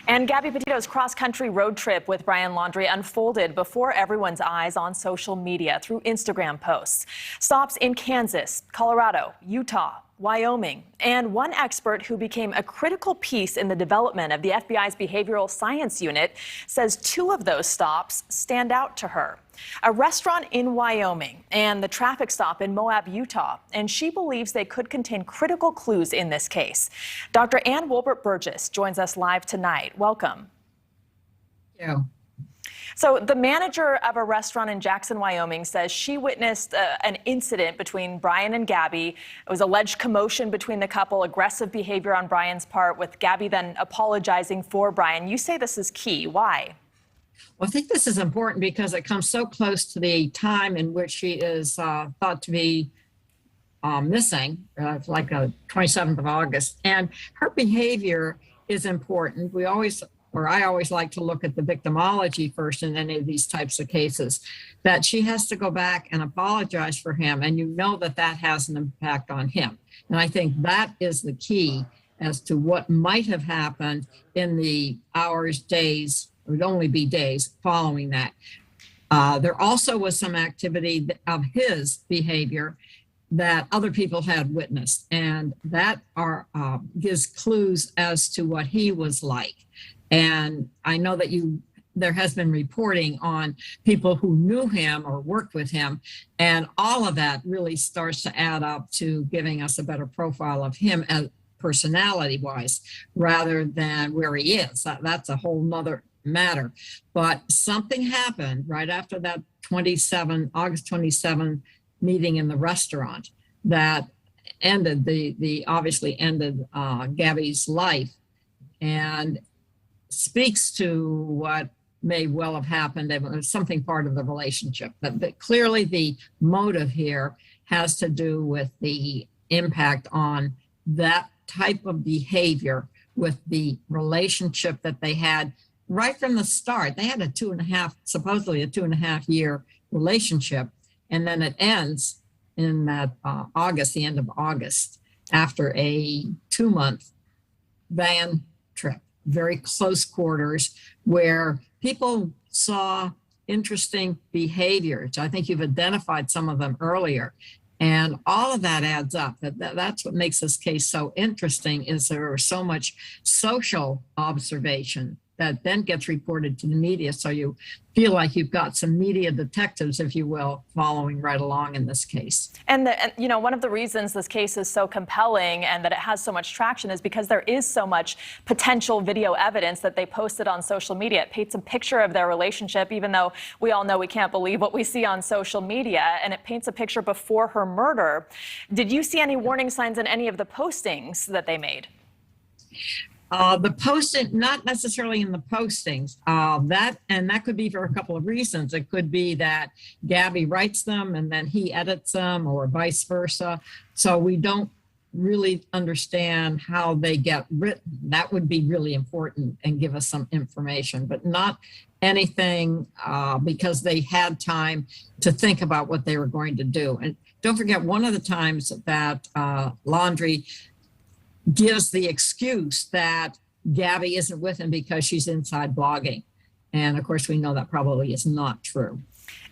And Gabby Petito's cross-country road trip with Brian Laundrie unfolded before everyone's eyes on social media through Instagram posts. Stops in Kansas, Colorado, Utah, Wyoming, and one expert who became a critical piece in the development of the FBI's behavioral science unit says two of those stops stand out to her. A restaurant in Wyoming and the traffic stop in Moab, Utah, and she believes they could contain critical clues in this case. Dr. Wolbert Burgess joins us live tonight. Welcome. Thank you. So the manager of a restaurant in Jackson, Wyoming, says she witnessed an incident between Brian and Gabby. It was alleged commotion between the couple, aggressive behavior on Brian's part, with Gabby then apologizing for Brian. You say this is key. Why? Well, I think this is important because it comes so close to the time in which she is thought to be missing, like the 27th of August. And her behavior is important. I always like to look at the victimology first in any of these types of cases, that she has to go back and apologize for him. And you know that that has an impact on him. And I think that is the key as to what might have happened in the hours, days, it would only be days following that. There also was some activity of his behavior that other people had witnessed, and that gives clues as to what he was like. And I know that there has been reporting on people who knew him or worked with him, and all of that really starts to add up to giving us a better profile of him as personality-wise, rather than where he is. That's a whole nother matter. But something happened right after that August 27 meeting in the restaurant that ended obviously ended Gabby's life, and speaks to what may well have happened. It was something part of the relationship. But clearly the motive here has to do with the impact on that type of behavior with the relationship that they had right from the start. They had supposedly a 2.5-year relationship. And then it ends in that the end of August, after a 2-month van trip. Very close quarters where people saw interesting behaviors. I think you've identified some of them earlier. And all of that adds up. That's what makes this case so interesting, is there is so much social observation that then gets reported to the media. So you feel like you've got some media detectives, if you will, following right along in this case. And one of the reasons this case is so compelling and that it has so much traction is because there is so much potential video evidence that they posted on social media. It paints a picture of their relationship, even though we all know we can't believe what we see on social media, and it paints a picture before her murder. Did you see any warning signs in any of the postings that they made? The posting, not necessarily in the postings, that could be for a couple of reasons. It could be that Gabby writes them and then he edits them, or vice versa. So we don't really understand how they get written. That would be really important and give us some information, but not anything because they had time to think about what they were going to do. And don't forget, one of the times that Laundrie gives the excuse that Gabby isn't with him because she's inside blogging. And of course, we know that probably is not true.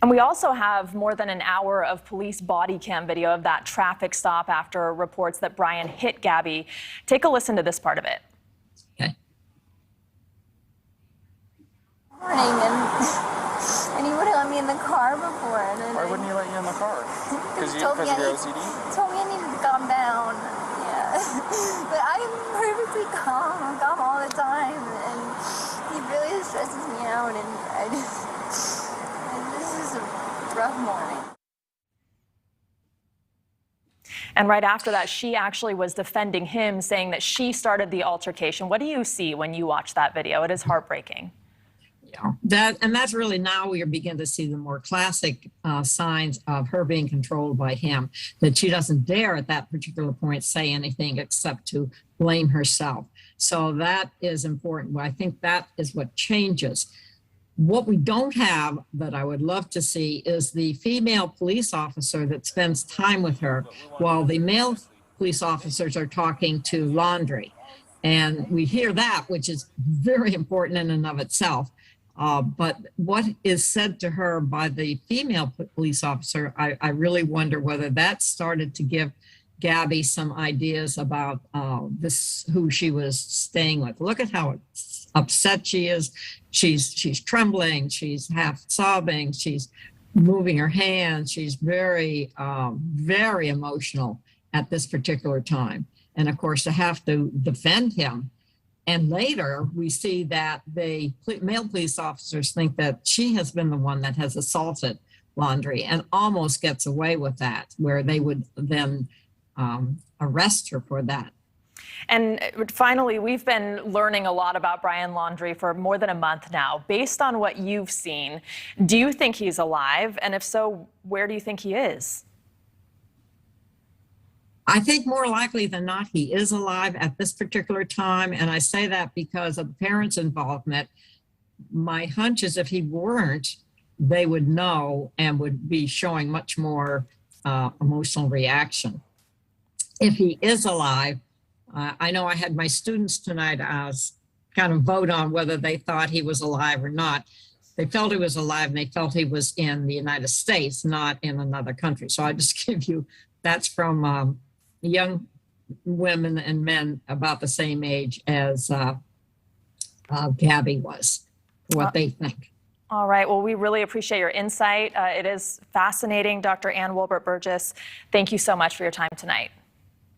And we also have more than an hour of police body cam video of that traffic stop after reports that Brian hit Gabby. Take a listen to this part of it. Okay. Morning, and he wouldn't let me in the car before. And then why wouldn't he let you in the car? Because of your OCD? He told me I needed to calm down. But I'm perfectly calm. I'm calm all the time, and he really stresses me out, and this is a rough morning. And right after that, she actually was defending him, saying that she started the altercation. What do you see when you watch that video? It is heartbreaking. Yeah, that's really now we begin to see the more classic signs of her being controlled by him, that she doesn't dare at that particular point say anything except to blame herself. So that is important. Well, I think that is what changes. What we don't have, that I would love to see, is the female police officer that spends time with her while the male police officers are talking to Laundrie. And we hear that, which is very important in and of itself. But what is said to her by the female police officer, I really wonder whether that started to give Gabby some ideas about who she was staying with. Look at how upset she is. She's trembling. She's half sobbing. She's moving her hands. She's very, very emotional at this particular time. And of course, to have to defend him. And later we see that the male police officers think that she has been the one that has assaulted Laundrie and almost gets away with that, where they would then arrest her for that. And finally, we've been learning a lot about Brian Laundrie for more than a month now. Based on what you've seen, do you think he's alive? And if so, where do you think he is? I think more likely than not, he is alive at this particular time. And I say that because of the parents' involvement. My hunch is if he weren't, they would know and would be showing much more emotional reaction. If he is alive, I know I had my students tonight kind of vote on whether they thought he was alive or not. They felt he was alive and they felt he was in the United States, not in another country. So I just give you, that's from young women and men about the same age as Gabby was, what they think. All right. Well, we really appreciate your insight. It is fascinating. Dr. Wolbert Burgess, thank you so much for your time tonight.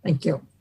Thank you.